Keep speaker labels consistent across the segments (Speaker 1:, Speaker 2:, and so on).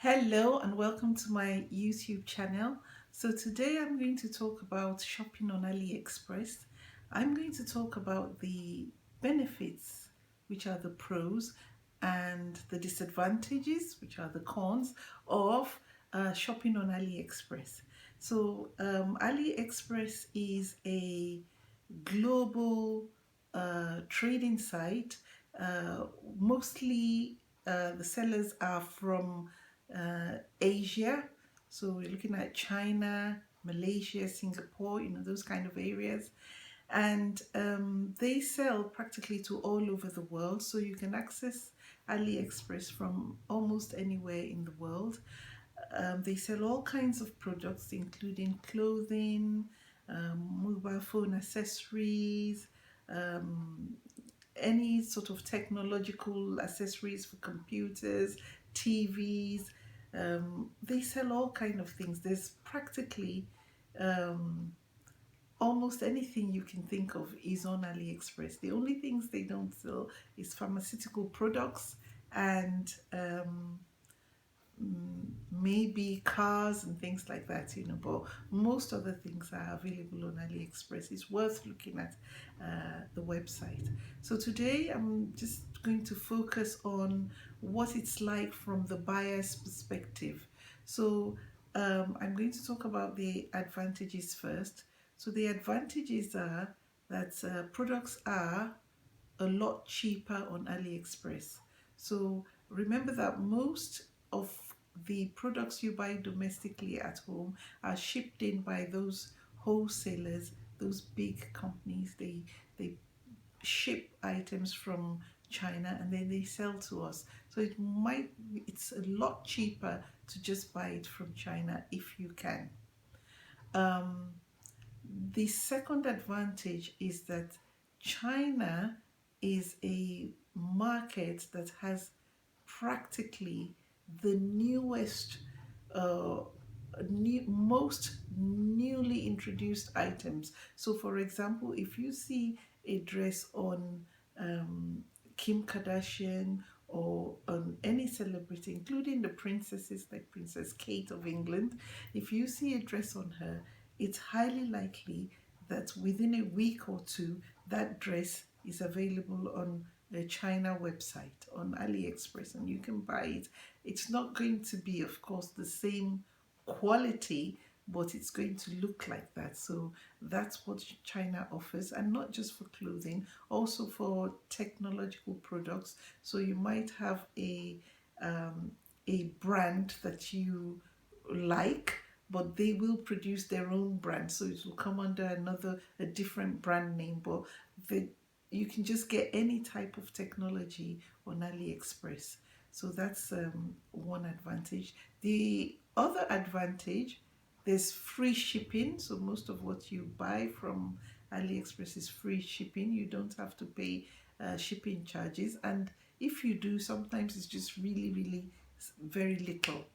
Speaker 1: Hello and welcome to my YouTube channel. So today I'm going to talk about shopping on AliExpress. I'm going to talk about the benefits, which are the pros, and the disadvantages, which are the cons, of shopping on AliExpress. AliExpress is a global trading site. Uh, Mostly the sellers are from Asia. So we're looking at China, Malaysia, Singapore, those kind of areas. And they sell practically to all over the world. So you can access AliExpress from almost anywhere in the world. They sell all kinds of products, including clothing, mobile phone accessories, um, any sort of technological accessories for computers, TVs. They sell all kind of things. There's practically um, almost anything you can think of is on AliExpress. The only things they don't sell is pharmaceutical products and maybe cars and things like that. But most other things are available on AliExpress. It's worth looking at the website. So today I'm just going to focus on what it's like from the buyer's perspective. So I'm going to talk about the advantages first. So the advantages are that products are a lot cheaper on AliExpress. So remember that most of the products you buy domestically at home are shipped in by those wholesalers, those big companies. They ship items from China and then they sell to us. So it's a lot cheaper to just buy it from China if you can. Um, the second advantage is that China is a market that has practically the newest, uh, most newly introduced items. So, for example, if you see a dress on Kim Kardashian or on any celebrity, including the princesses like Princess Kate of England, if you see a dress on her, it's highly likely that within a week or two, that dress is available on the China website on AliExpress and you can buy it. It's not going to be, of course, the same quality, but it's going to look like that. So that's what China offers, and not just for clothing, also for technological products. So you might have a brand that you like, but they will produce their own brand, so it will come under a different brand name, but the you can just get any type of technology on AliExpress. So that's one advantage. The other advantage, there's free shipping. So most of what you buy from AliExpress is free shipping. You don't have to pay shipping charges, and if you do, sometimes it's just really, really very little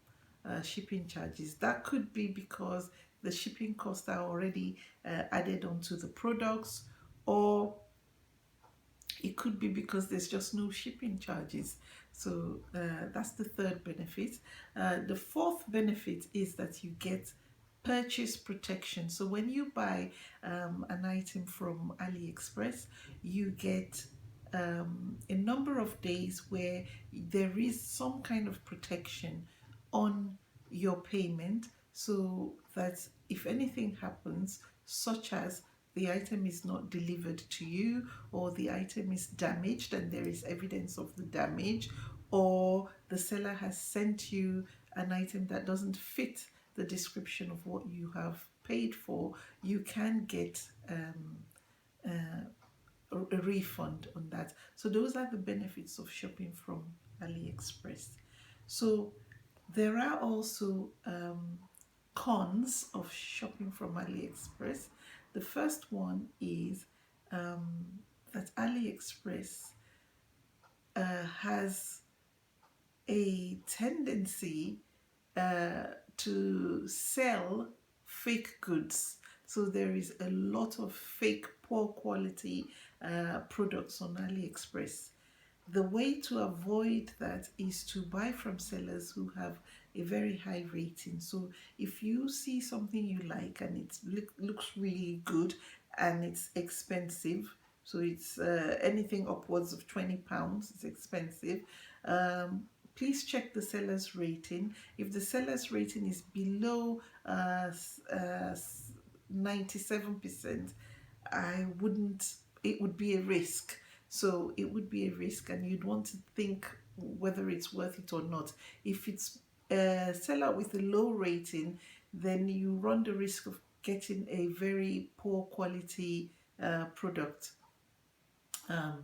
Speaker 1: shipping charges. That could be because the shipping costs are already added onto the products, or it could be because there's just no shipping charges. So that's the third benefit. The fourth benefit is that you get purchase protection. So when you buy an item from AliExpress, you get a number of days where there is some kind of protection on your payment, so that if anything happens, such as the item is not delivered to you, or the item is damaged and there is evidence of the damage, or the seller has sent you an item that doesn't fit the description of what you have paid for, you can get a refund on that. So those are the benefits of shopping from AliExpress. So there are also cons of shopping from AliExpress. The first one is that AliExpress has a tendency to sell fake goods. So there is a lot of fake, poor quality products on AliExpress. The way to avoid that is to buy from sellers who have a very high rating. So if you see something you like and it looks really good and it's expensive, so it's anything upwards of £20, it's expensive. Um, Please check the seller's rating. If the seller's rating is below 97%, I wouldn't, it would be a risk. So it would be a risk, and you'd want to think whether it's worth it or not. If it's a seller with a low rating, then you run the risk of getting a very poor quality product. Um,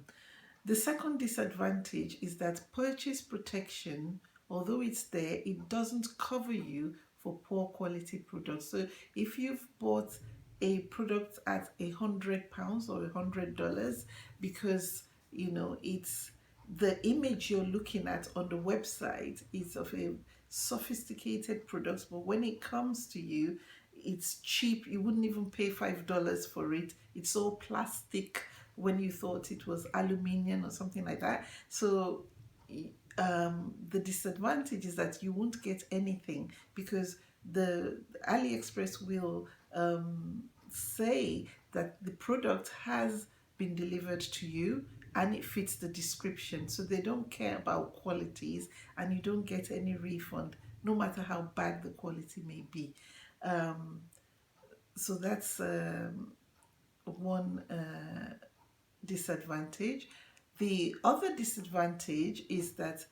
Speaker 1: the second disadvantage is that purchase protection, although it's there, it doesn't cover you for poor quality products. So if you've bought a product at £100 or $100 because it's the image you're looking at on the website is of a sophisticated product, but when it comes to you, it's cheap. You wouldn't even pay $5 for it. It's all plastic when you thought it was aluminium or something like that. So the disadvantage is that you won't get anything because the AliExpress will say that the product has been delivered to you and it fits the description. So they don't care about qualities, and you don't get any refund, no matter how bad the quality may be. Um, so that's one disadvantage. The other disadvantage is that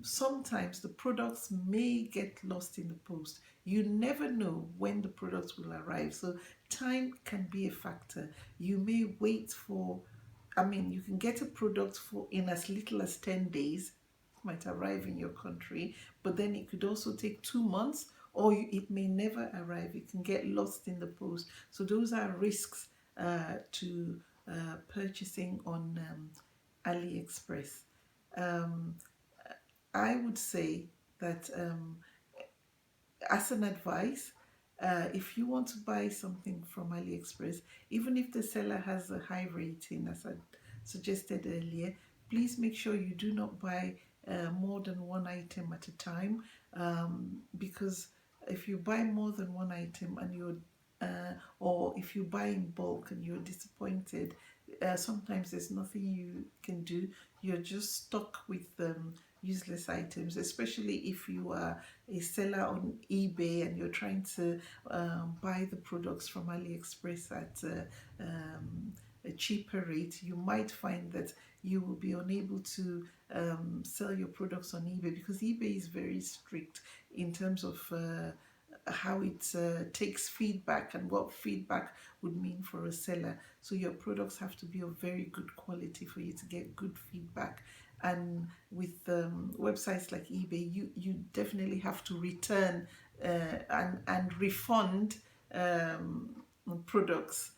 Speaker 1: sometimes the products may get lost in the post. You never know when the products will arrive, so time can be a factor. You may wait for, I mean, you can get a product for in as little as 10 days, it might arrive in your country, but then it could also take 2 months, or it may never arrive. It can get lost in the post. So those are risks to purchasing on AliExpress. Um, I would say that as an advice, if you want to buy something from AliExpress, even if the seller has a high rating, as I suggested earlier, please make sure you do not buy more than one item at a time, because if you buy more than one item and or if you buy in bulk and you're disappointed, sometimes there's nothing you can do. You're just stuck with useless items, especially if you are a seller on eBay and you're trying to buy the products from AliExpress at a cheaper rate. You might find that you will be unable to sell your products on eBay because eBay is very strict in terms of how it takes feedback and what feedback would mean for a seller. So your products have to be of very good quality for you to get good feedback. And with websites like eBay, you definitely have to return and refund products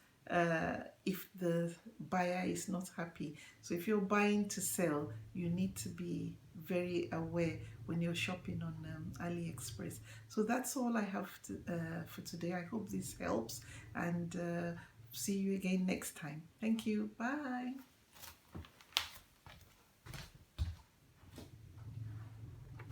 Speaker 1: if the buyer is not happy. So if you're buying to sell, you need to be very aware when you're shopping on AliExpress. So that's all I have for today. I hope this helps, and see you again next time. Thank you. Bye.